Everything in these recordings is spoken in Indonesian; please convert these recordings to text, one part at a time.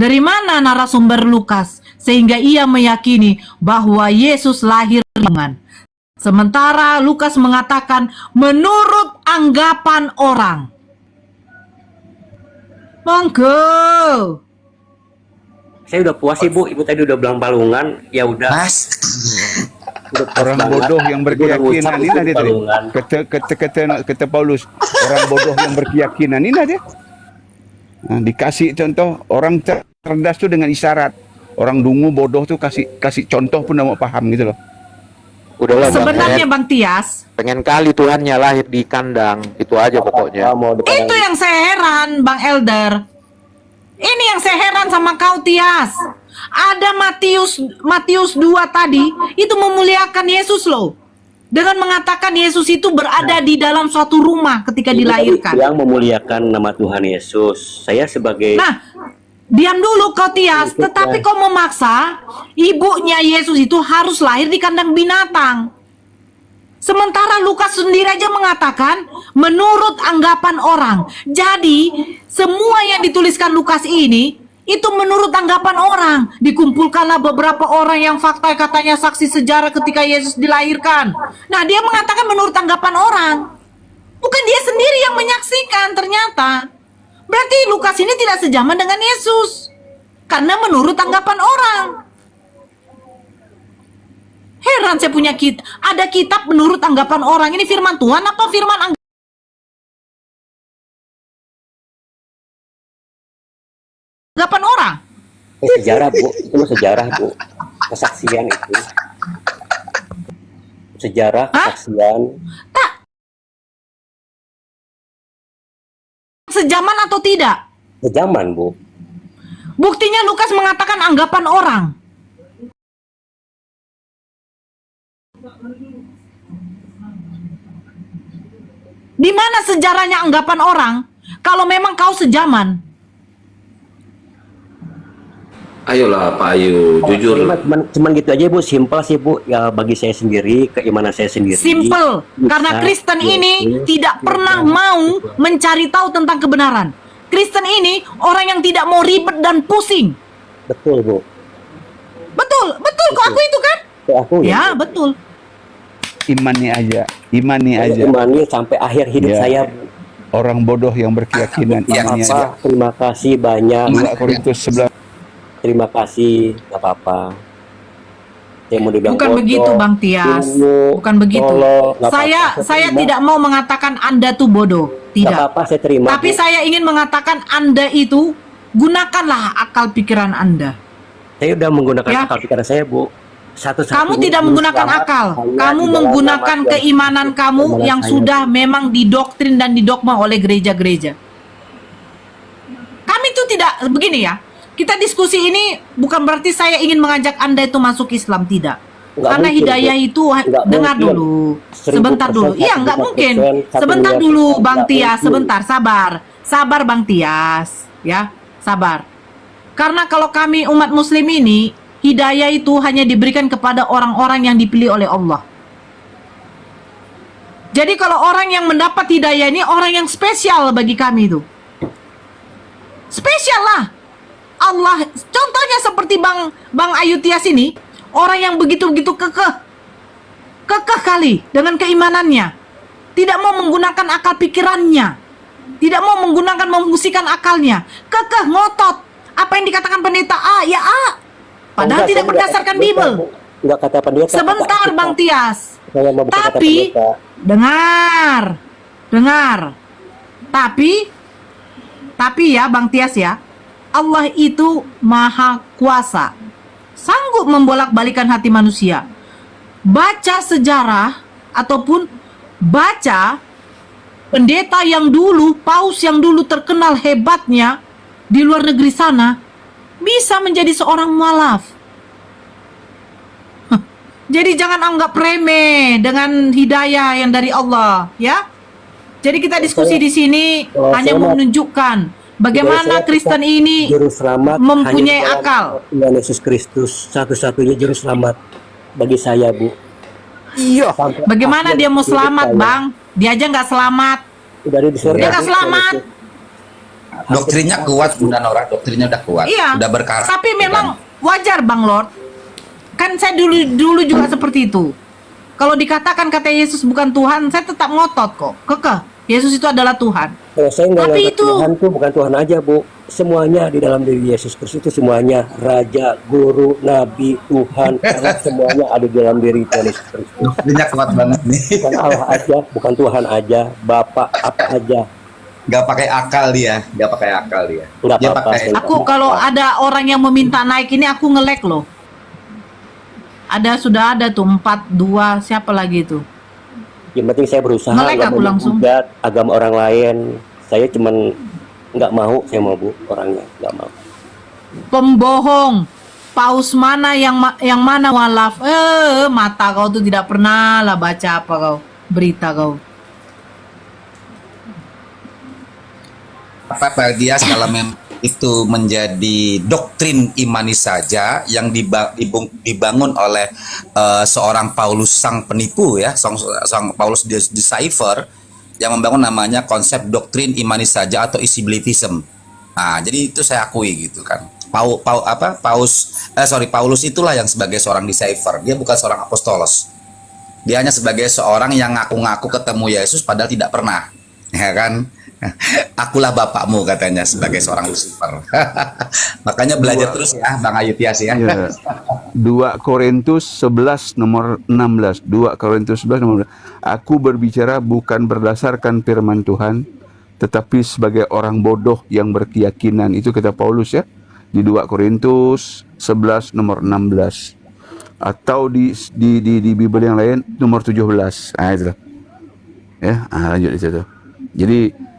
Dari mana narasumber Lukas sehingga ia meyakini bahwa Yesus lahir dengan? Sementara Lukas mengatakan menurut anggapan orang. Monggo. Saya udah puas Ibu. Ibu tadi udah bilang balungan, ya udah. Mas, Orang bodoh yang berkeyakinan ini dia tadi. Kata Paulus, orang bodoh yang berkeyakinan ini dia. Nah, dikasih contoh orang cerdas tuh dengan isyarat. Orang dungu bodoh tuh kasih contoh pun nggak mau paham gitu loh. udahlah Sebenarnya Bang Tias, pengen kali Tuhannya lahir di kandang, itu aja pokoknya. itu yang saya heran Bang Elder. Ini yang saya heran sama kau Tias. Ada Matius 2 tadi itu memuliakan Yesus loh. Dengan mengatakan Yesus itu berada di dalam suatu rumah ketika dilahirkan. Yang memuliakan nama Tuhan Yesus. Saya sebagai Diam dulu kau Tias, tetapi kau memaksa ibunya Yesus itu harus lahir di kandang binatang. Sementara Lukas sendiri aja mengatakan menurut anggapan orang. Jadi semua yang dituliskan Lukas ini itu menurut anggapan orang. Dikumpulkanlah beberapa orang yang fakta katanya saksi sejarah ketika Yesus dilahirkan. Nah dia mengatakan menurut anggapan orang. Bukan dia sendiri yang menyaksikan ternyata. Berarti Lukas ini tidak sejaman dengan Yesus. Karena menurut anggapan orang. Heran saya punya ada kitab menurut anggapan orang. Ini firman Tuhan apa firman anggapan orang? sejarah Bu, itu mah sejarah Bu. Kesaksian itu. Sejarah, kesaksian. Tak. Sejaman atau tidak? Sejaman Bu. Buktinya Lukas mengatakan anggapan orang. Di mana sejarahnya anggapan orang? Kalau memang kau sejaman. Ayolah Pak Ayu, jujur. Cuman gitu aja Bu, simpel sih Bu. Ya bagi saya sendiri, keimanan saya sendiri. Simple, karena Kristen ini tidak pernah mau mencari tahu tentang kebenaran. Kristen ini orang yang tidak mau ribet dan pusing. Betul Bu. Betul kok aku itu kan? Aku Ya, betul. Imani aja. Imani sampai akhir hidup saya Bu. Orang bodoh yang berkeyakinan imani aja. Terima kasih banyak. 2 Korintus 11. Terima kasih, nggak apa-apa. Saya mau dibilang Bukan bodoh, begitu Bang Tias. Bukan begitu. tolong, nggak Saya terima. tidak mau mengatakan Anda tuh bodoh. Nggak Tidak. apa-apa, saya terima. Tapi Bu. saya ingin mengatakan Anda itu gunakanlah akal pikiran Anda. Saya udah menggunakan Ya. akal pikiran saya Bu. Kamu tidak menggunakan akal. Kamu menggunakan keimanan kamu yang sudah memang didoktrin dan didogma oleh gereja-gereja. Kami itu tidak begini ya. Kita diskusi ini bukan berarti saya ingin mengajak Anda itu masuk Islam, tidak. Karena mungkin, hidayah Bu. itu Nggak dengar mungkin. dulu. 1000%, Sebentar dulu. Iya, nggak 100%, mungkin. 1 Sebentar miliar dulu persen, Bang nggak Tias, mungkin. sebentar, sabar. Sabar Bang Tias, ya. Sabar. Karena kalau kami umat muslim ini, hidayah itu hanya diberikan kepada orang-orang yang dipilih oleh Allah. Jadi kalau orang yang mendapat hidayah ini orang yang spesial bagi kami itu. Spesial lah. Allah, contohnya seperti Bang Ayu Tias ini, orang yang begitu-begitu kekeh kali dengan keimanannya, tidak mau menggunakan akal pikirannya, tidak mau menggunakan memfungsikan akalnya, kekeh ngotot. Apa yang dikatakan pendeta A, ya A. Padahal tidak berdasarkan Bible. Enggak kata pendeta. Sebentar Bang Tias. Saya mau bukan kata Tapi pendeta. dengar. Tapi ya Bang Tias ya, Allah itu maha kuasa, sanggup membolak-balikan hati manusia. Baca sejarah ataupun baca pendeta yang dulu, paus yang dulu terkenal hebatnya di luar negeri sana, bisa menjadi seorang mualaf. Jadi jangan anggap remeh dengan hidayah yang dari Allah, ya. Jadi kita diskusi di sini hanya menunjukkan bagaimana Kristen ini juru selamat mempunyai hanya akal. Tuhan Yesus Kristus, satu-satunya juru selamat bagi saya Bu. Iya. Sampai Bagaimana akhir dia mau hidup selamat saya. Bang? Dia aja nggak selamat. Udah di surga. Dia nggak selamat. Doktrinnya kuat, Bunda Nora. Doktrinnya udah kuat. Iya. Udah berkarakter. Tapi memang wajar Bang Lord. Kan saya dulu juga seperti itu. Kalau dikatakan kata Yesus bukan Tuhan, saya tetap ngotot kok. Kekeh. Yesus itu adalah Tuhan. Saya nggak Tapi nganggap itu- Tuhan itu bukan Tuhan aja, Bu. Semuanya di dalam diri Yesus Kristus itu semuanya Raja, Guru, Nabi, Tuhan, Allah, semuanya ada di dalam diri Yesus Kristus. Doktrinnya kuat banget nih. Bukan Allah aja, bukan Tuhan aja, Bapak apa aja. Gak pakai akal dia. Gak pakai akal dia. Nggak Dia apa-apa, pakai saya- Aku kalau ada orang yang meminta naik ini aku ngelek loh. Sudah ada tuh 4-2 siapa lagi itu? Yang penting saya berusaha Ngelek nggak aku langsung. menghujat agama orang lain. Saya cuman nggak mau, saya mau Bu orangnya nggak mau. Pembohong. Paus mana yang mana walaf? Mata kau tuh tidak pernah lah baca apa kau berita kau. Pak Dias, kalau memang itu menjadi doktrin imani saja yang dibangun oleh seorang Paulus sang penipu ya, sang Paulus deceiver yang membangun namanya konsep doktrin imani saja atau isibilitism. Nah, jadi itu saya akui gitu kan. Paulus itulah yang sebagai seorang deceiver. Dia bukan seorang apostolos. Dia hanya sebagai seorang yang ngaku-ngaku ketemu Yesus padahal tidak pernah. Ya kan? Akulah bapakmu katanya sebagai seorang Lucifer. Makanya belajar terus ya Bang Ayu Tias ya. Ya. 2 Korintus 11 nomor 16. 2 Korintus 11 nomor 16. Aku berbicara bukan berdasarkan firman Tuhan, tetapi sebagai orang bodoh yang berkeyakinan. Itu kata Paulus ya. Di 2 Korintus 11 nomor 16. Atau di Bible yang lain nomor 17. Ah itu. Ya, lanjut di situ. Jadi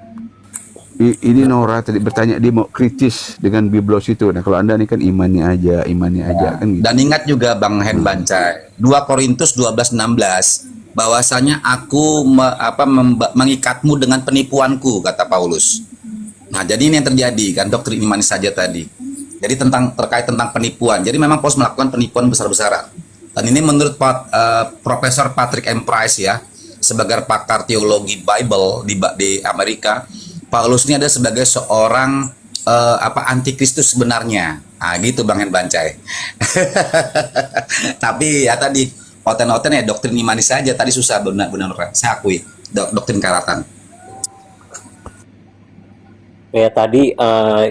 ini Nora tadi bertanya, dia mau kritis dengan Biblos itu. Nah kalau Anda ini kan imannya aja kan gitu. Dan ingat juga Bang Hen Bancai 2 Korintus 12:16 bahwasanya aku mengikatmu dengan penipuanku, kata Paulus. Nah jadi ini yang terjadi kan, doktrin iman saja tadi. Jadi terkait tentang penipuan. Jadi memang Paulus melakukan penipuan besar-besaran. Dan ini menurut Profesor Patrick M. Price ya, sebagai pakar teologi Bible di Amerika, Paulus ini ada sebagai seorang antikristus sebenarnya. Nah, gitu Bang Hen Bancai. Tapi ya tadi oten-oten ya doktrin imani saja tadi susah benar-benar saya akui doktrin karatan. Ya tadi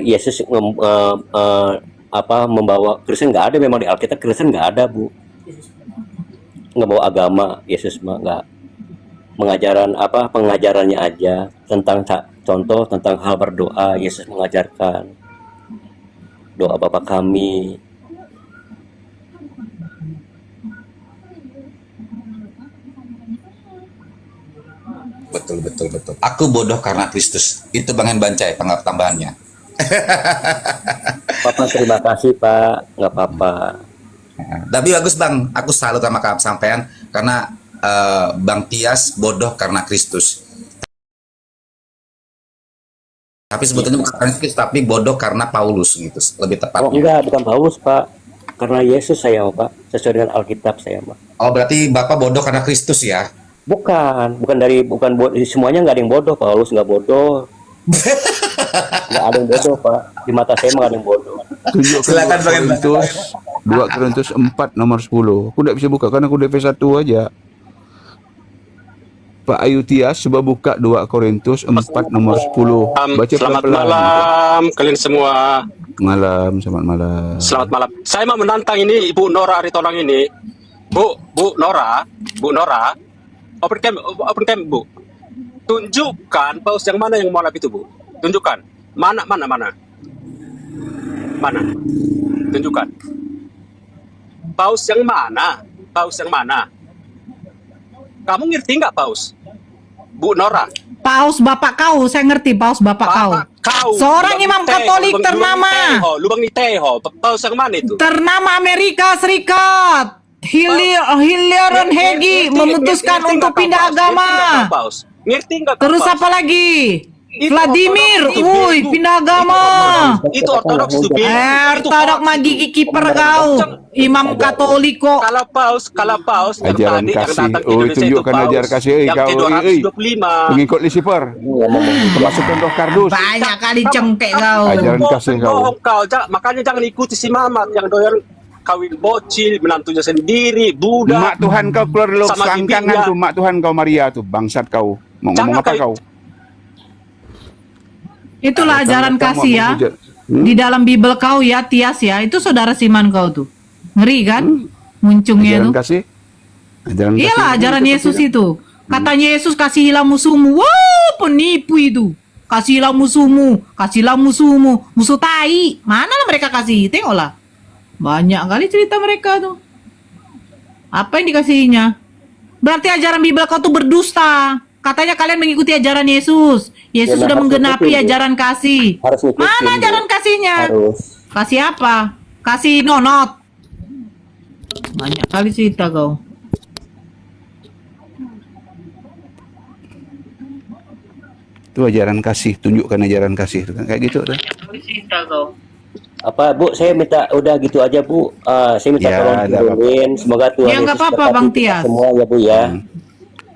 Yesus membawa Kristen, nggak ada memang di Alkitab Kristen nggak ada Bu. Nggak bawa agama Yesus mah nggak. Pengajarannya aja tentang contoh tentang hal berdoa. Yesus mengajarkan doa Bapa kami. Betul. Aku bodoh karena Kristus. Itu Bang Hen Bancai tambahannya. Papa terima kasih Pak, nggak apa-apa. Tapi bagus Bang, aku salut sama sampean karena Bang Tias bodoh karena Kristus. Tapi sebetulnya bukan karena Kristus, tapi bodoh karena Paulus gitu, lebih Oh tepatnya. enggak, bukan Paulus Pak, karena Yesus saya Pak, sesuai dengan Alkitab saya Pak. Oh berarti Bapak bodoh karena Kristus ya? Bukan semuanya nggak ada yang bodoh. Paulus nggak bodoh, nggak ada yang bodoh Pak. Di mata saya nggak ada yang bodoh. Tunjukkan Silakan, 2 Korintus 2 Korintus 4 nomor 10. Aku tidak bisa buka karena aku DP 1 aja. Pak Ayu Tias coba buka 2 Korintus 4 nomor 10. Baca Selamat pelan-pelan. malam kalian semua. Selamat malam. Selamat malam. Saya mau menantang ini Ibu Nora Aritolong ini. Bu Nora, open cam Bu. Tunjukkan paus yang mana yang mualaf itu Bu. Tunjukkan. Mana. Tunjukkan. Paus yang mana? Kamu ngerti nggak paus? Bu Nora. Paus bapak kau, saya ngerti paus bapak kau. Kau. Seorang imam Katolik ternama. Lubang Niteho. Paus yang mana itu? Ternama Amerika Serikat. Hilarion Hegi memutuskan untuk pindah agama. Ngerti nggak? Terus apa lagi? Vladimir, ortodoks, woi, Bu. pindah agama. Itu ortodoks itu, Bu. Itu Ortodok mah gigi kiper kau. Imam Katolik kok. kalau paus yang Ajaran tadi yang kasih. datang ke Oh, Indonesia itu tunjukkan paus ajar kasih. yang Kau, ke-225. pengikut Lucifer. Kemasukan roh kardus. Banyak kali cengkek kau. Ajaran kasih kau. Bohong kau. Makanya jangan ikuti si Mamat yang doyan kawin bocil, menantunya sendiri, budak. Mak Tuhan kau keluar dari Sama selangkangan bibinya. tuh, mak Tuhan kau Maria tuh, bangsat kau. Mau Jangan ngomong apa kau- kau? Itulah ajaran Kamu kasih ya. menghujat. Di dalam Bible kau ya, Tias ya. Itu saudara Siman kau tuh. Ngeri kan? Muncungnya Ajaran tuh. kasih. Ajaran Iyalah kasih. ajaran Yesus itu. Katanya Yesus kasihilah musuhmu. Wow, penipu itu. Kasihilah musuhmu, kasihilah musuhmu. Musuh tai. Mana lah mereka kasih? Tengoklah. Banyak kali cerita mereka tuh. Apa yang dikasihinya? Berarti ajaran Bible kau tuh berdusta. Katanya kalian mengikuti ajaran Yesus. Yesus Ya, sudah harus menggenapi ngikutin, Bu. ajaran kasih. Harus ngikutin, Mana Bu. ajaran kasihnya? Harus. Kasih apa? Kasih nonot. Banyak kali cerita kau. Itu ajaran kasih, tunjukkan ajaran kasih. Kayak gitu tuh. Cerita kau. Apa Bu, saya minta udah gitu aja Bu. Saya minta Ya, tolong nggak apa-apa. turunin. Semoga Tuhan Ya, nggak Yesus apa-apa, berkati Bang kita Tias. semua ya Bu ya.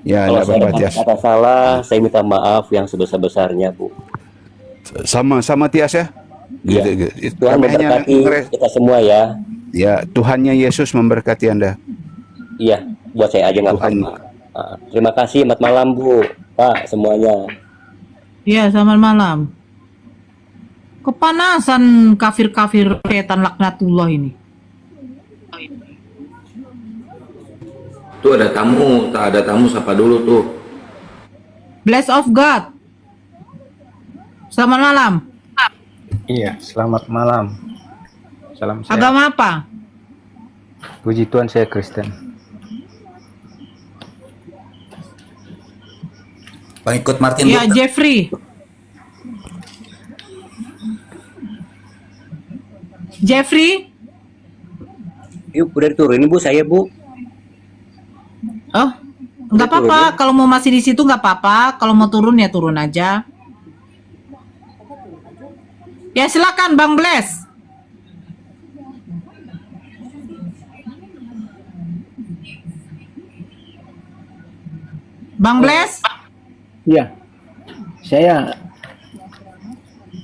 Ya, Kalau enggak saya apa-apa, ada Tias. kata salah, saya minta maaf yang sebesar-besarnya Bu. Sama Tias ya. Ya. Gitu. Tuhan Kami hanya memberkati ngeres- kita semua ya. Ya, Tuhannya Yesus memberkati Anda. Iya, buat saya aja nggak Tuhan. apa-apa. Terima kasih, selamat malam Bu, Pak semuanya. Iya, selamat malam. Kepanasan kafir-kafir setan laknatullah ini. Tuh ada tamu, tak ada tamu siapa dulu tuh. Bless of God. Selamat malam. Iya, selamat malam. Salam sehat. Agama apa? Puji Tuhan, saya Kristen. Pengikut Martin Ya, Luther. Jeffrey. Jeffrey? Yuk, udah diturunin Bu, saya Bu. Oh, nggak apa-apa. Kalau mau masih di situ nggak apa-apa. Kalau mau turun ya turun aja. Ya silakan Bang Bless. Bang Bless? Iya, saya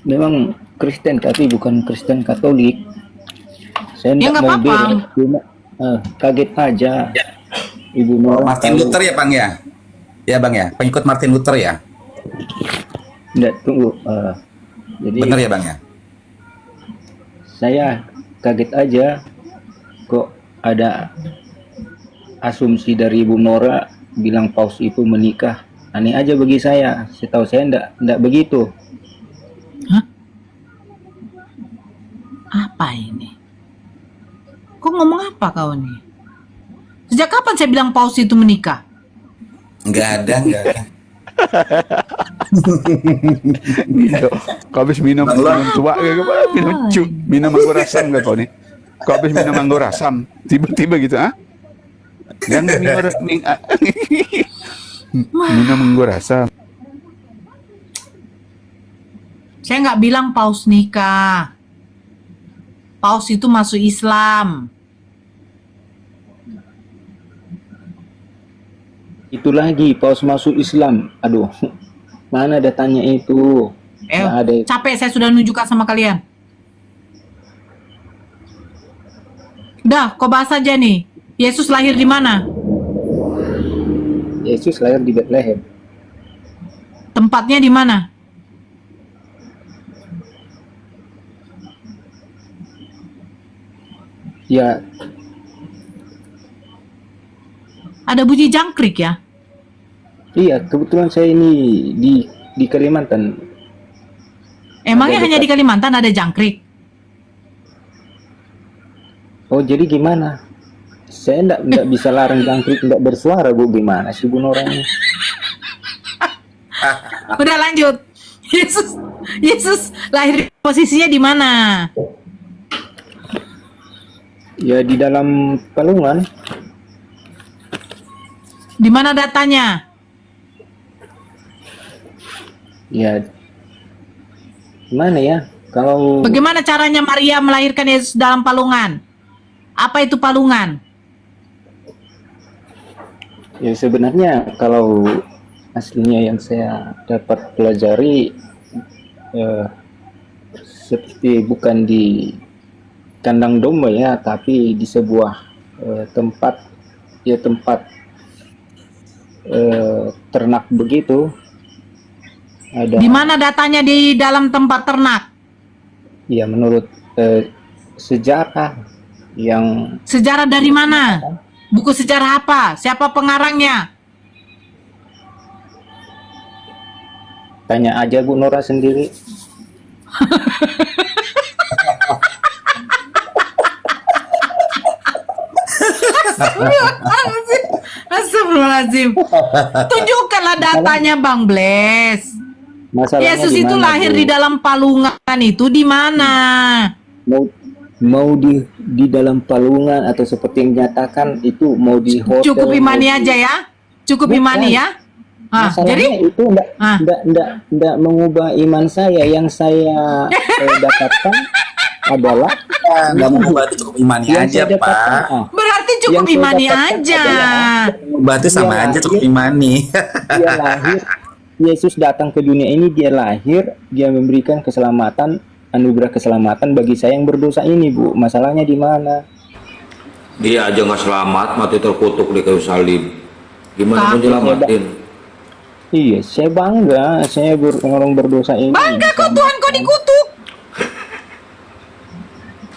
memang Kristen tapi bukan Kristen Katolik. Saya Ya, nggak nggak mau apa-apa. beda, cuma kaget aja. Ibu Nora Martin tahu. Luther ya Bang ya? Ya Bang ya, pengikut Martin Luther ya? Nggak, tunggu. Jadi Bener ya Bang ya? saya kaget aja kok ada asumsi dari Ibu Nora bilang paus itu menikah. Aneh aja bagi saya. Setahu saya enggak begitu. Apa ini? Kok ngomong apa kau nih? Sejak kapan saya bilang paus itu menikah? Enggak ada. Gitu. Kau habis minum tua ke apa? Minum anggur asam gak kau nih? Kau habis minum anggur asam, tiba-tiba gitu, ah? Yang minum anggur asam. Saya nggak bilang paus nikah. Paus itu masuk Islam. Itu lagi paus masuk Islam. Aduh, mana datanya itu? Nggak ada. Capek saya sudah nunjukkan sama kalian. Udah, kau bahas aja nih. Yesus lahir di mana? Yesus lahir di Bethlehem. Tempatnya di mana? Ya, Ada bunyi jangkrik ya? iya, kebetulan saya ini di Kalimantan. Emangnya Ada hanya di dekat. Kalimantan ada jangkrik? Oh, jadi gimana? Saya enggak bisa larang jangkrik enggak bersuara, Bu. Gimana sih Bu Nora ini? Udah lanjut. Yesus lahir posisinya di mana? Ya di dalam palungan. Di mana datanya? Ya Gimana ya? Kalau Bagaimana caranya Maria melahirkan Yesus dalam palungan? Apa itu palungan? ya sebenarnya kalau aslinya yang saya dapat pelajari seperti bukan di kandang domba ya, tapi di sebuah tempat ternak begitu. Ada Di mana datanya di dalam tempat ternak? ya menurut sejarah yang Sejarah dari mana? Buku sejarah apa? Siapa pengarangnya? tanya aja Bu Nora sendiri. Astagfirullahaladzim. Tunjukkanlah datanya Bang Bless. Masalahnya Yesus di itu mana, lahir Bu? di dalam palungan itu di mana? mau di dalam palungan atau seperti yang dinyatakan itu mau di hotel. Cukup imani mau di- aja ya. Cukup Bukan. imani ya. Ah, Masalahnya jadi itu enggak mengubah iman saya. Yang saya dapatkan adalah Nggak mau ubah itu cukup imani yang aja, saya dapatkan, Pak. berarti cukup Yang saya imani dapatkan aja. adalah Ubah itu sama Iya, aja cukup iya. imani. dia lahir, Yesus datang ke dunia ini, dia lahir, dia memberikan keselamatan, anugerah keselamatan bagi saya yang berdosa ini, Bu. Masalahnya di mana? Dia aja nggak selamat, mati terkutuk di kayu salib. Gimana mau Takut, nyelamatin? Iya, saya bangga, saya orang berdosa ini. Bangga kau Tuhan kau dikutuk.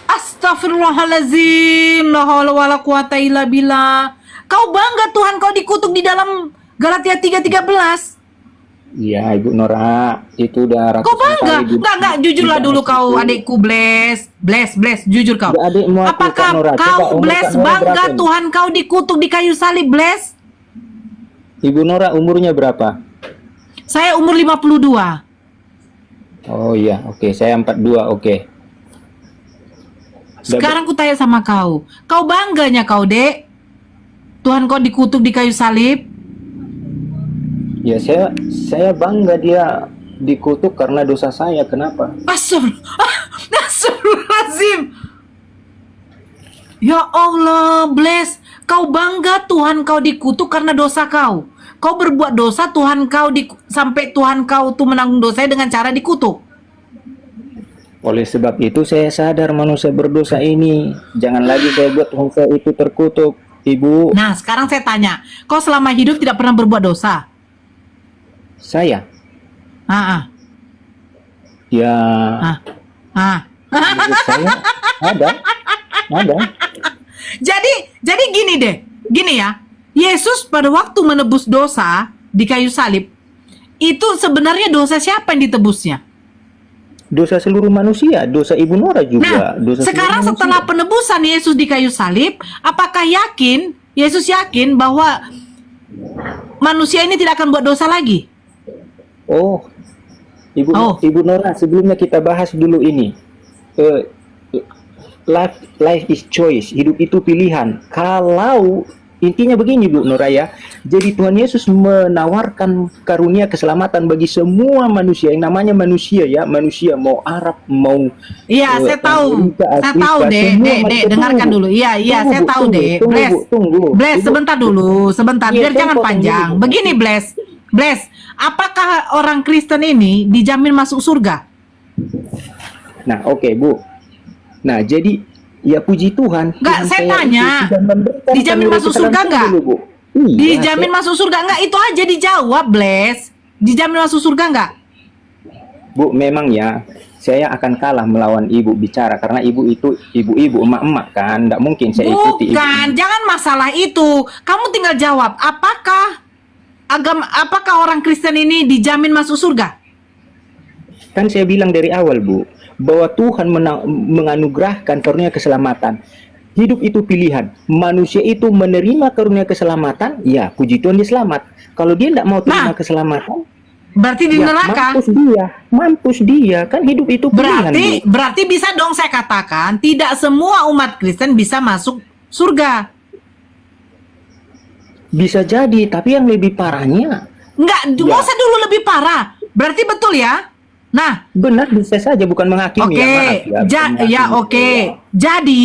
Astagfirullahaladzim. La haula wala quwata illa billah. Kau bangga Tuhan kau dikutuk di dalam Galatia 3:13. Iya, Ibu Nora, itu udah Kau ratusan bangga? kali Enggak, jujurlah dulu kau adikku Bless. Bless, jujur kau. Udah adikmu aku, Apakah Kak Nora. Coba kau umur Bless Kak Nora bangga berapa ini? Tuhan kau dikutuk di kayu salib Bless? Ibu Nora umurnya berapa? Saya umur 52. Oh iya, oke, saya 42, oke. Sekarang ku tanya sama kau. Kau bangganya kau, Dek? Tuhan kau dikutuk di kayu salib? Ya saya bangga dia dikutuk karena dosa saya. Kenapa? Astagfirullahaladzim. Ya Allah, Bless. Kau bangga Tuhan kau dikutuk karena dosa kau. Kau berbuat dosa, Tuhan kau sampai Tuhan kau tuh menanggung dosanya dengan cara dikutuk. Oleh sebab itu saya sadar manusia berdosa ini. Jangan lagi saya buat Tuhan saya itu terkutuk, Ibu. Nah, sekarang saya tanya. Kau selama hidup tidak pernah berbuat dosa? Saya, Ah, ya, ah, ah. menurut saya ada. Jadi gini deh. Gini ya. Yesus pada waktu menebus dosa di kayu salib, itu sebenarnya dosa siapa yang ditebusnya? Dosa seluruh manusia, dosa Ibu Nora juga. Nah, Dosa sekarang seluruh setelah manusia. penebusan Yesus di kayu salib, apakah Yesus yakin bahwa manusia ini tidak akan buat dosa lagi? Oh, Ibu, Oh. Ibu Nora, sebelumnya kita bahas dulu ini. Life is choice, hidup itu pilihan. Kalau intinya begini Bu Nora ya, jadi Tuhan Yesus menawarkan karunia keselamatan bagi semua manusia, yang namanya manusia ya, manusia mau Arab mau Iya, saya tahu. Amerika, Saya Afrika, tahu, Dek. semua Dek, manusia. dengarkan Tunggu, dulu. Iya, tunggu, saya Bu, tahu, tunggu, Dek. tunggu, Bless. Bu, tunggu. Bless, Ibu, sebentar dulu. Sebentar, Iya, biar jangan tempo, panjang. tunggu. Begini, Bless, apakah orang Kristen ini dijamin masuk surga? Nah, oke, Bu. Nah, jadi ya puji Tuhan. Enggak, Tuhan saya itu tanya. sudah memberikan Dijamin karunia masuk surga keselamatan enggak? dulu, Bu. Iya, Dijamin masuk surga enggak? Itu aja dijawab, Bless. Dijamin masuk surga enggak? Bu, memang ya, saya akan kalah melawan ibu bicara karena ibu itu ibu-ibu, emak-emak kan, tidak mungkin saya ikuti ibu. Bukan, jangan masalah itu. Kamu tinggal jawab, apakah orang Kristen ini dijamin masuk surga? Kan saya bilang dari awal, Bu, bahwa Tuhan menganugerahkan karunia keselamatan. Hidup itu pilihan. Manusia itu menerima karunia keselamatan, ya puji Tuhan dia selamat. Kalau dia tidak mau terima Nah, keselamatan, Berarti di ya neraka. mampus dia. Kan hidup itu pilihan, Bu. Berarti bisa dong saya katakan tidak semua umat Kristen bisa masuk surga. Bisa jadi, tapi yang lebih parahnya, Enggak, Ya. nggak usah dulu lebih parah. Berarti betul ya? Nah, Benar, bisa saja, bukan menghakimi. oke, Ya, maaf ya. Bukan oke. menghakimi. Jadi,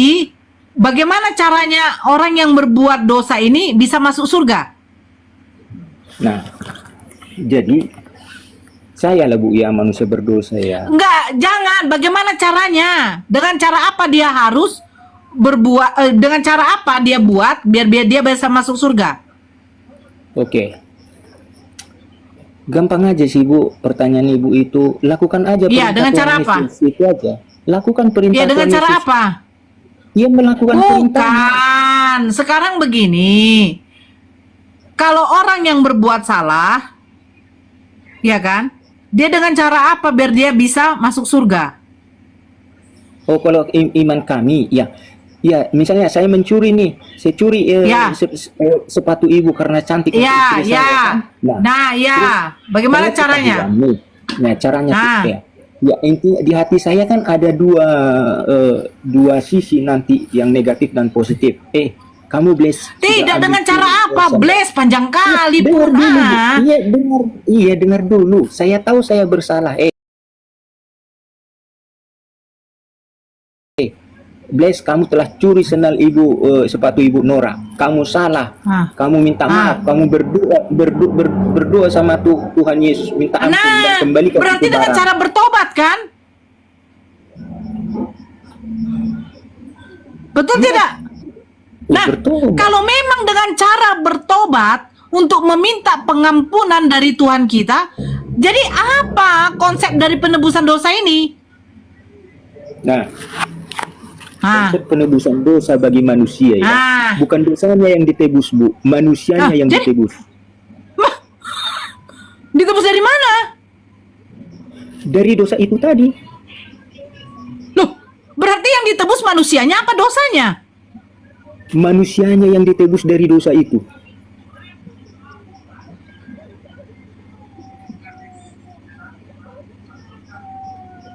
bagaimana caranya orang yang berbuat dosa ini bisa masuk surga? Nah, jadi saya lah Bu ya, manusia berdosa ya. Enggak, jangan. Bagaimana caranya? Dengan cara apa dia harus berbuat? Dengan cara apa dia buat biar dia bisa masuk surga? Oke. Gampang aja sih Bu, pertanyaan Ibu itu, lakukan aja Iya, perintah dengan Tuhan cara apa? Yesus, itu aja. Lakukan perintah Ya dengan Tuhan cara Yesus. apa? Dia melakukan perintah. Bukan. Sekarang begini. Kalau orang yang berbuat salah, ya kan? Dia dengan cara apa biar dia bisa masuk surga? Oh, kalau iman kami, ya. Ya, misalnya saya mencuri nih, saya curi Ya. sepatu Ibu karena cantik Ya, istri saya, ya. kan? Nah, ya. Bagaimana Saya caranya? ketahuan nih. Nah, caranya Nah. tuh, ya intinya di hati saya kan ada dua sisi nanti, yang negatif dan positif. Kamu bless. Tidak dengan cara apa? Bless panjang kali Dengar pun. dulu, Bu. Ah. Iya, dengar dulu. Saya tahu saya bersalah. Bless, kamu telah curi sendal sepatu Ibu Nora. Kamu salah. Ah. Kamu minta maaf. Kamu berdoa sama Tuhan Yesus, minta ampun dan Nah, kembali ke berarti dengan kebenaran. cara bertobat kan? Betul tidak? Nah, Bertobat. kalau memang dengan cara bertobat untuk meminta pengampunan dari Tuhan kita, jadi apa konsep dari penebusan dosa ini? Nah, Ah, konsep penebusan dosa bagi manusia ya. Ah. Bukan dosanya yang ditebus, Bu. Manusianya yang jadi- ditebus. ditebus dari mana? Dari dosa itu tadi. Loh, berarti yang ditebus manusianya apa dosanya? Manusianya yang ditebus dari dosa itu.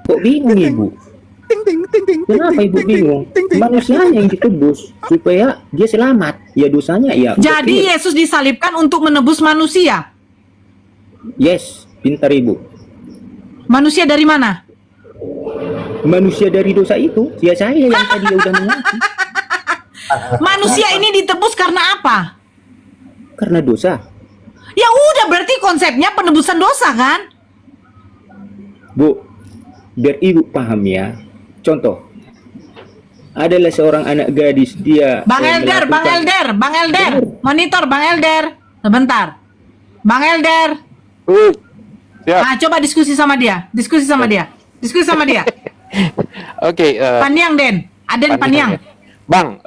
Kok bingung Ibu? Kenapa Ibu bingung? Manusianya yang ditebus supaya dia selamat. Ya dosanya ya. Jadi betul. Yesus disalibkan untuk menebus manusia. Yes, pintar Ibu. Manusia dari mana? Manusia dari dosa itu. Ya saya yang tadi udah mengaku. Manusia ini ditebus karena apa? Karena dosa. Ya udah, berarti konsepnya penebusan dosa kan? Bu, biar Ibu paham ya. Contoh, adalah seorang anak gadis, dia Bang Elder, monitor Bang Elder. Sebentar. Bang Elder. Siap. Ah, coba diskusi sama dia. Oke, Paniang Den. Aden Paniang. Bang,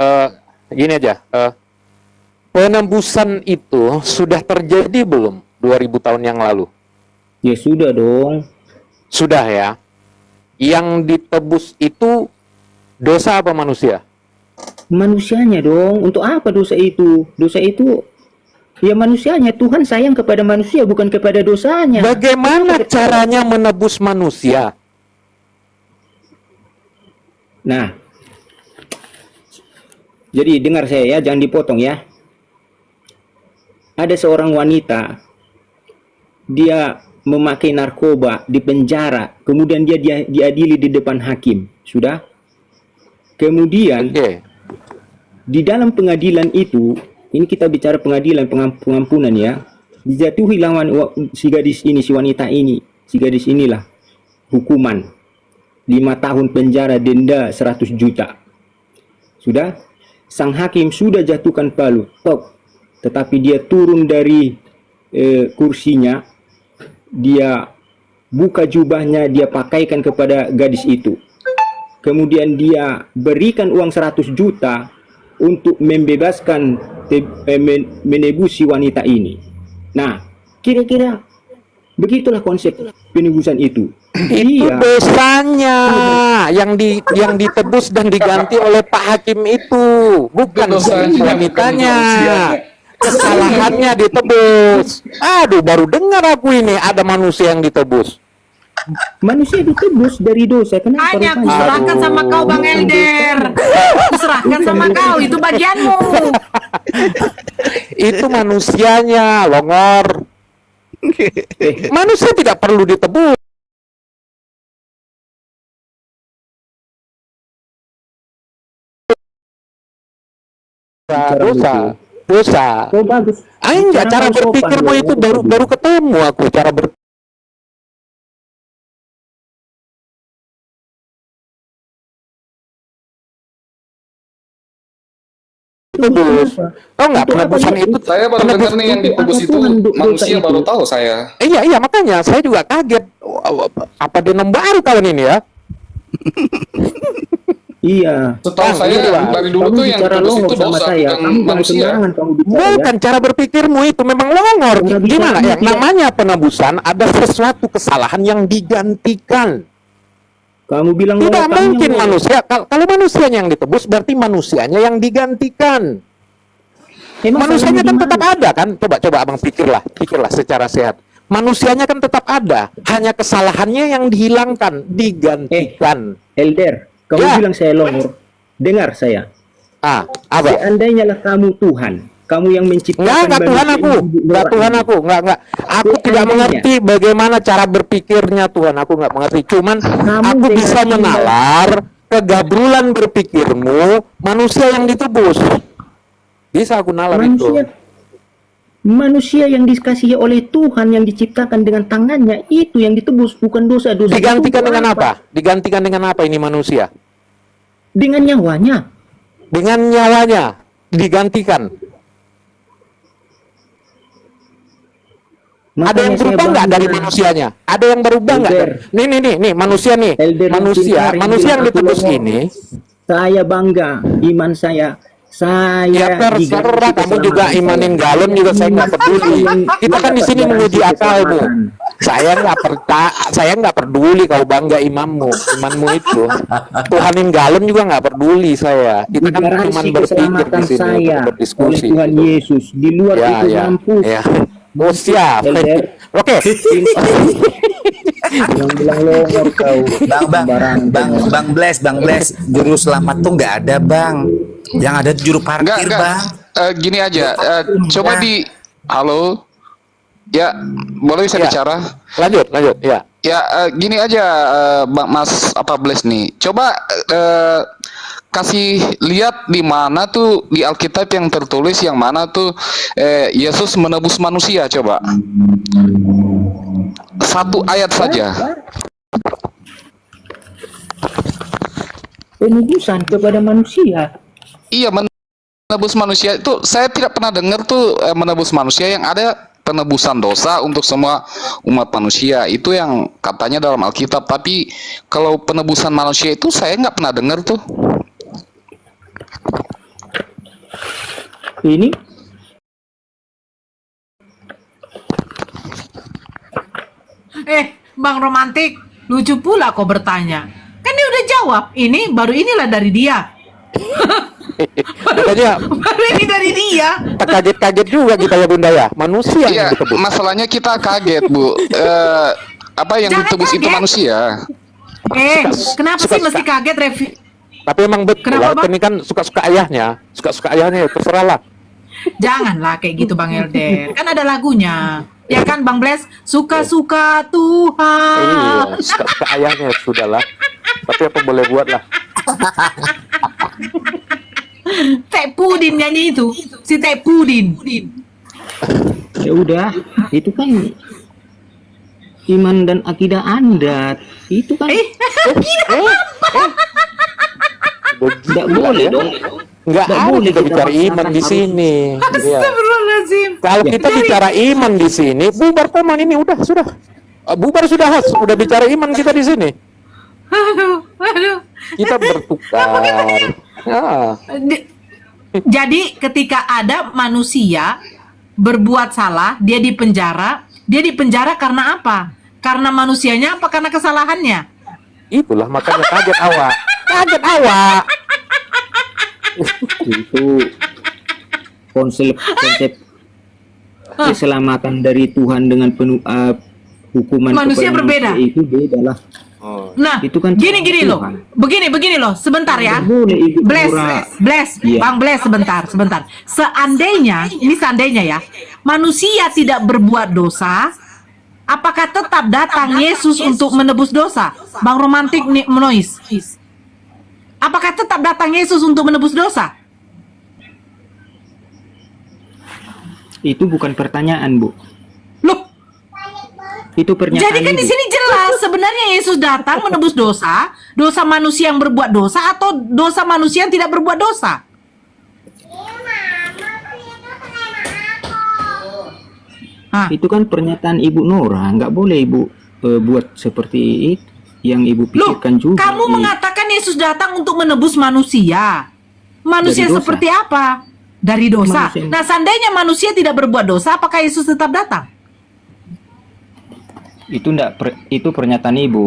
gini aja. Penebusan itu sudah terjadi belum 2000 tahun yang lalu? ya sudah dong. Sudah ya. Yang ditebus itu dosa apa manusia? Manusianya dong. Untuk apa dosa itu? Dosa itu ya manusianya. Tuhan sayang kepada manusia, bukan kepada dosanya. Bagaimana caranya menebus manusia? Nah, jadi dengar saya ya, jangan dipotong ya. Ada seorang wanita, dia memakai narkoba di penjara, kemudian dia diadili di depan hakim, sudah. Kemudian Oke. di dalam pengadilan itu, ini kita bicara pengadilan pengampunan ya, dijatuhi lawan si gadis ini, si wanita ini, si gadis inilah hukuman 5 tahun penjara, denda 100 juta. Sudah, sang hakim sudah jatuhkan palu, top. Tetapi dia turun dari kursinya, dia buka jubahnya, dia pakaikan kepada gadis itu. Kemudian dia berikan uang 100 juta untuk membebaskan, menebusi wanita ini. Nah, kira-kira begitulah konsep penebusan itu. Itu dosanya yang ditebus dan diganti oleh Pak Hakim itu, bukan si wanitanya. Kesalahannya ditebus. Aduh, baru dengar aku ini ada manusia yang ditebus. Manusia ditebus dari dosa. Kenapa? Hanya aku rupanya? serahkan sama kau Bang Elder. Aku serahkan sama kau, itu bagianmu. Itu manusianya, Longor. Manusia tidak perlu ditebus. dosa, dosa. Oh bagus. Enggak, Sekarang cara kau sopan, berpikirmu loh. itu baru ketemu aku cara bertebus. Tahu nggak Untuk apa penebusan dia- itu? Saya baru dengar nih yang ditebus Untuk itu apa Tuhan dosa manusia, itu? baru tahu saya. Iya makanya saya juga kaget. Apa dia baru kawan ini ya? Iya. Setahu saya dari dulu Kamu tuh yang bicara ditebus longor itu sama dosa, saya. bukan Kamu jangan manusia. sembarangan kamu bicara ya. Bukan, cara berpikirmu itu memang longor. Cara bicara Gimana ya? tidak- Namanya penebusan ada sesuatu kesalahan yang digantikan. Kamu bilang Tidak longor, kamu mungkin yang- manusia. Kalau manusianya yang ditebus berarti manusianya yang digantikan. Emang Manusianya salahnya kan di tetap mana? ada kan? Coba abang pikirlah secara sehat. Manusianya kan tetap ada, hanya kesalahannya yang dihilangkan, digantikan. Elder, kamu Ya. bilang saya longor. Dengar saya. Apa? Seandainya lah kamu Tuhan, kamu yang menciptakan Enggak Tuhan manusia aku, ini hidup enggak luar Tuhan ini. aku, enggak. Aku tidak Seandainya. mengerti bagaimana cara berpikirnya Tuhan, aku enggak mengerti. Cuman aku dengan bisa iman. menalar kegabrulan berpikirmu, manusia yang ditebus. Bisa aku nalar Manusia yang dikasihi oleh Tuhan yang diciptakan dengan tangannya itu yang ditebus, bukan dosa-dosa. Digantikan itu dengan apa? Digantikan dengan apa ini manusia? Dengan nyawanya. Dengan nyawanya digantikan. Ada yang Makanya saya berubah nggak bangga. dari manusianya? Ada yang berubah nggak? Elder. Nih, manusia nih. Elder Manusia Martin yang bilang ditebus aku longor. ini. Saya bangga, iman saya. Ya terserah, kamu juga imanin galon juga saya nggak peduli. Kita kan di sini menguji akalmu. Saya nggak peduli kau bangga imanmu itu. Tuhanin galon juga nggak peduli saya. Kita kan cuma Garansi berpikir keselamatan di sini saya untuk oleh berdiskusi. Tuhan Yesus. Di luar itu mampus. ya. Oh siap. Elder. Oke. Yang bilang longor kau. Bang Bless, juru selamat tuh nggak ada bang. Yang ada juru parkir bang. Gini aja, coba di halo, ya boleh bisa Ya. bicara? Lanjut ya. Ya gini aja, Bang Mas Bless nih, coba kasih lihat di mana tuh di Alkitab yang tertulis yang mana tuh Yesus menebus manusia, coba satu ayat saja. Penebusan kepada manusia. Iya, menebus manusia itu saya tidak pernah dengar tuh menebus manusia, yang ada penebusan dosa untuk semua umat manusia. Itu yang katanya dalam Alkitab, tapi kalau penebusan manusia itu saya nggak pernah dengar tuh. Ini Bang Romantik, lucu pula kau bertanya. Kan dia udah jawab. Ini baru inilah dari dia. Makanya Baru ini dari dia. kita kaget-kaget juga kita ya Bunda ya. Manusia Iya, yang ditebus. masalahnya kita kaget Bu. Apa yang Jangan ditebus itu kaget. manusia? Kenapa sih mesti kaget, Revi? Tapi emang betul Kenapa, lah, Bang? ini kan suka-suka ayahnya ya terserah lah. Janganlah kayak gitu, Bang Elder. Kan ada lagunya. Ya kan, Bang Bless? Suka-suka Tuhan. Iya, suka-suka ayahnya sudahlah. Tapi apa boleh buat lah. Tek Pudin nyanyi itu. Si Tek Pudin. ya udah, itu kan iman dan akidah Anda. Itu kan tidak boleh dong. Enggak Nggak ada boleh kita kita bicara iman paksakan di harus. sini. Iya. Astagfirullahaladzim. Kalau kita bicara iman di sini, bubar koman ini sudah. Bubar sudah bicara iman kita di sini. Aduh. Kita bertukar. Ya. Jadi ketika ada manusia berbuat salah, dia dipenjara karena apa? Karena manusianya apa karena kesalahannya? Itulah makanya kaget awak. Itu konsep keselamatan dari Tuhan dengan penuh hukuman Manusia kepada berbeda. manusia itu beda lah. Nah, Itu kan gini loh. Tuhan. Begini loh, sebentar ya. Nggak boleh itu Bless, Iya. Bang Bless sebentar. Seandainya ya, manusia tidak berbuat dosa, apakah tetap datang Yesus untuk menebus dosa? Bang Romantik Noise. Apakah tetap datang Yesus untuk menebus dosa? Itu bukan pertanyaan, Bu. Loh, Itu pernyataan jadi kan Ibu. di sini jelas sebenarnya Yesus datang menebus dosa, dosa manusia yang berbuat dosa atau dosa manusia yang tidak berbuat dosa. Itu kan pernyataan Ibu Nora, nggak boleh Ibu buat seperti itu yang Ibu Loh, pikirkan juga. kamu mengatakan Yesus datang untuk menebus manusia. Manusia Dari dosa. seperti apa? Dari dosa. Manusia. Nah, seandainya manusia tidak berbuat dosa, apakah Yesus tetap datang? Itu pernyataan Ibu.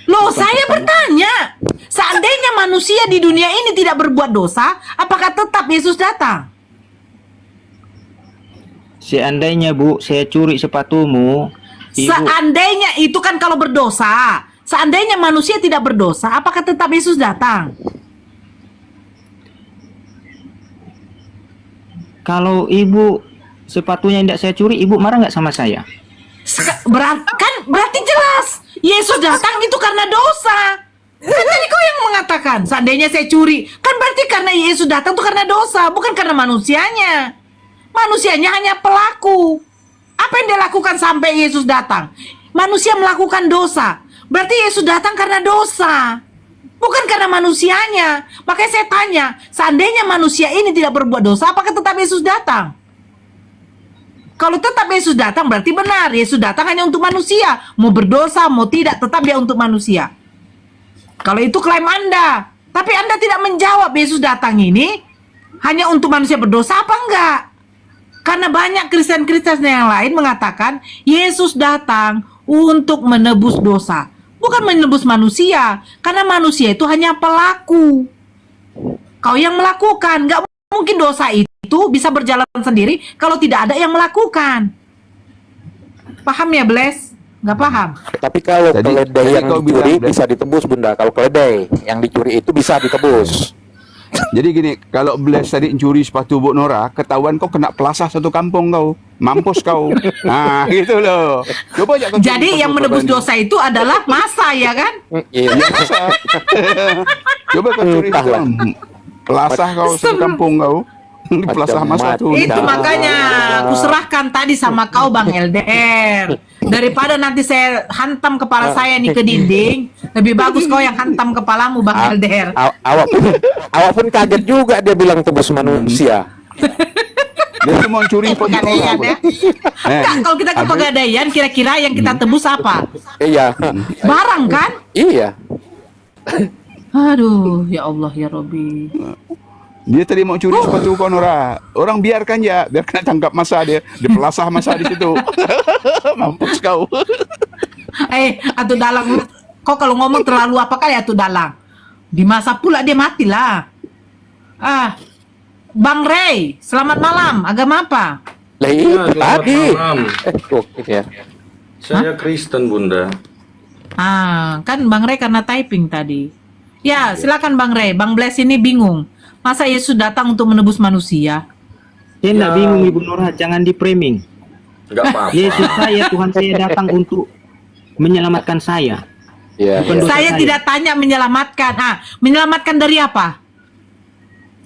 Loh, saya bertanya. Seandainya manusia di dunia ini tidak berbuat dosa, apakah tetap Yesus datang? Seandainya Bu, saya curi sepatumu, Ibu, Seandainya itu kan kalau berdosa. Seandainya manusia tidak berdosa, apakah tetap Yesus datang? kalau Ibu sepatunya tidak saya curi, Ibu marah nggak sama saya? Berarti jelas Yesus datang itu karena dosa. Kan tadi kau yang mengatakan seandainya saya curi, kan berarti karena Yesus datang itu karena dosa, bukan karena manusianya. Manusianya hanya pelaku. Apa yang dia lakukan sampai Yesus datang? Manusia melakukan dosa. Berarti Yesus datang karena dosa, bukan karena manusianya. Makanya saya tanya, seandainya manusia ini tidak berbuat dosa, apakah tetap Yesus datang? Kalau tetap Yesus datang, berarti benar Yesus datang hanya untuk manusia. Mau berdosa, mau tidak, tetap dia untuk manusia. Kalau itu klaim Anda. Tapi Anda tidak menjawab Yesus datang ini hanya untuk manusia berdosa apa enggak? Karena banyak Kristen-Kristen yang lain mengatakan Yesus datang untuk menebus dosa, bukan menebus manusia. Karena manusia itu hanya pelaku. Kau yang melakukan. Nggak mungkin dosa itu bisa berjalan sendiri kalau tidak ada yang melakukan. Paham ya, Bles? Nggak paham. Tapi kalau keledai tadi yang kau dicuri bilang, bisa ditebus, Bunda. Kalau keledai yang dicuri itu bisa ditebus. Jadi gini, kalau Bles tadi curi sepatu Bu Nora, ketahuan kau kena pelasah satu kampung kau. Mampus kau. Nah, gitu loh. Coba aja kau curi Jadi sepatu yang menebus korban. dosa itu adalah masa, ya kan? Iya. Coba kau curi Entahlah. satu pelasah kau satu kampung kau. Di pelasah masa tuh. Itu makanya aku serahkan tadi sama kau Bang LDR. Daripada nanti saya hantam kepala saya nih ke dinding, lebih bagus kau yang hantam kepalamu Bang LDR. Awak pun kaget juga dia bilang tebus manusia. Dia tuh mau curi sepatu Pegadaian Nora. ya. Enggak, kalau kita ke Pegadaian kira-kira yang kita tebus apa? Iya. Barang kan? Iya. Aduh, ya Allah ya Robbi. Dia tadi mau curi sepatu kau Nora. Orang biarkan ya, biar kena tangkap masa dia. Dia pelasah masa di situ. Mampus kau. Atuh dalang. Kok kalau ngomong terlalu apa kali Atuh dalang? Di masa pula dia matilah. Bang Ray, selamat malam. Agama apa? Lah itu selamat tadi. malam. Ini ya. Saya Kristen, Bunda. Kan Bang Ray karena typing tadi. Ya, silakan Bang Ray. Bang Bless ini bingung. Masa Yesus datang untuk menebus manusia? Saya tidak bingung Ibu Nora, jangan di framing. Enggak apa-apa. Yesus saya, Tuhan saya datang untuk menyelamatkan saya. Iya. Bukan dosa Saya tidak tanya menyelamatkan. Menyelamatkan dari apa?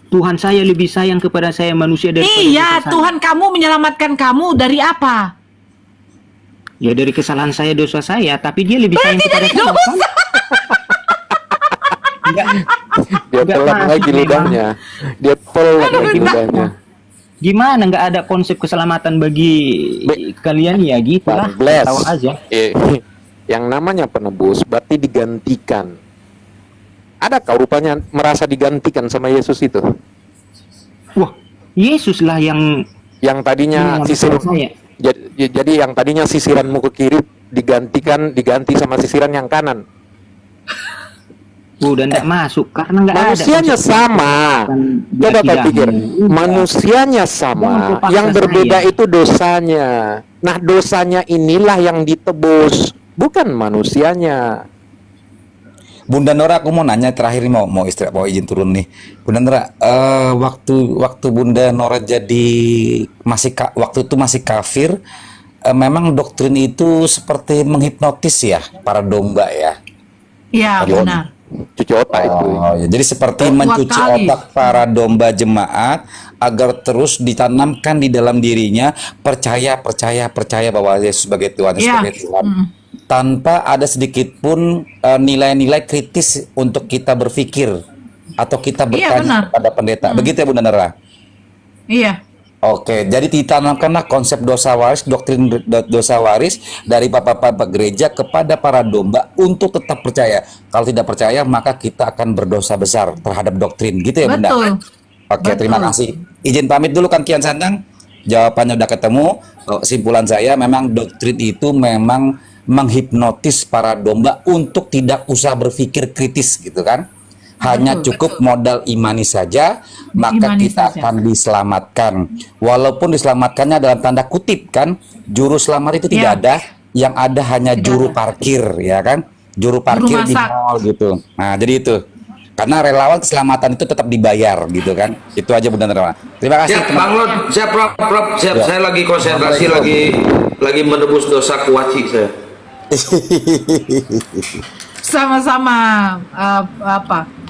Tuhan saya lebih sayang kepada saya manusia daripada Iya, dosa saya. Tuhan kamu menyelamatkan kamu dari apa? Ya dari kesalahan saya, dosa saya, tapi dia lebih sayang kepada dari saya. dosa. Kan? Enggak, Dia Nggak telan masuk lagi memang. ludahnya. Dia telan lagi ludahnya. gimana nggak ada konsep keselamatan bagi kalian ya gitu lah. Bang Bless. Tahu aja. Yang namanya penebus berarti digantikan. Adakah rupanya merasa digantikan sama Yesus itu? Wah, Yesus lah yang Yang tadinya sisir, saya. jadi yang tadinya sisiranmu ke kiri diganti sama sisiran yang kanan. Udah nggak masuk karena nggak ada. Manusianya konsep sama. keselamatan Coba kau tidak. pikir, manusianya Jangan sama. kau paksa Yang berbeda saya. itu dosanya. Nah, dosanya inilah yang ditebus, bukan manusianya. Bunda Nora, aku mau nanya terakhir nih, mau istirahat, mau izin turun nih. Bunda Nora, waktu Bunda Nora jadi waktu itu masih kafir, memang doktrin itu seperti menghipnotis ya para domba ya. Iya, benar. Cuci otak itu. Oh, ya. Jadi seperti Kuat mencuci kali. otak para domba jemaat agar terus ditanamkan di dalam dirinya percaya bahwa Yesus sebagai Tuhan, Iya. sebagai Tuhan. Tanpa ada sedikit pun nilai-nilai kritis untuk kita berpikir atau kita Iya, bertanya benar. kepada pendeta. Begitu ya Bunda Nera? Iya. Oke, jadi ditanamkanlah konsep dosa waris, doktrin dosa waris dari bapak-bapak gereja kepada para domba untuk tetap percaya. Kalau tidak percaya, maka kita akan berdosa besar terhadap doktrin. Gitu ya, Bunda? Betul. Oke, terima Betul. kasih. Izin pamit dulu kan Kian Santang. Jawabannya udah ketemu. Kesimpulan saya memang doktrin itu memang menghipnotis para domba untuk tidak usah berpikir kritis gitu kan. Hanya cukup modal imani saja, maka Imani kita saja. akan diselamatkan. Walaupun diselamatkannya dalam tanda kutip kan, juru selamat itu tidak Ya. ada, yang ada hanya Tidak juru ada. parkir ya kan, juru parkir di masak. mall gitu. Nah jadi itu, karena relawan keselamatan itu tetap dibayar gitu kan. Itu aja Bunda Nera. Terima kasih. Siap, Bang Lod. Siap, Prof. Siap. Ya. Saya lagi konsentrasi, lagi menebus dosa kuaci saya. Sama-sama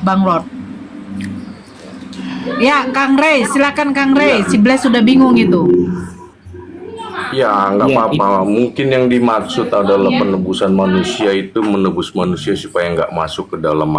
Bang Lord. Ya, Kang Rey, silakan Kang Rey. Si Bles sudah bingung itu. Ya, nggak Ya, apa-apa. Mungkin yang dimaksud adalah Ya. penebusan manusia itu menebus manusia supaya nggak masuk ke dalam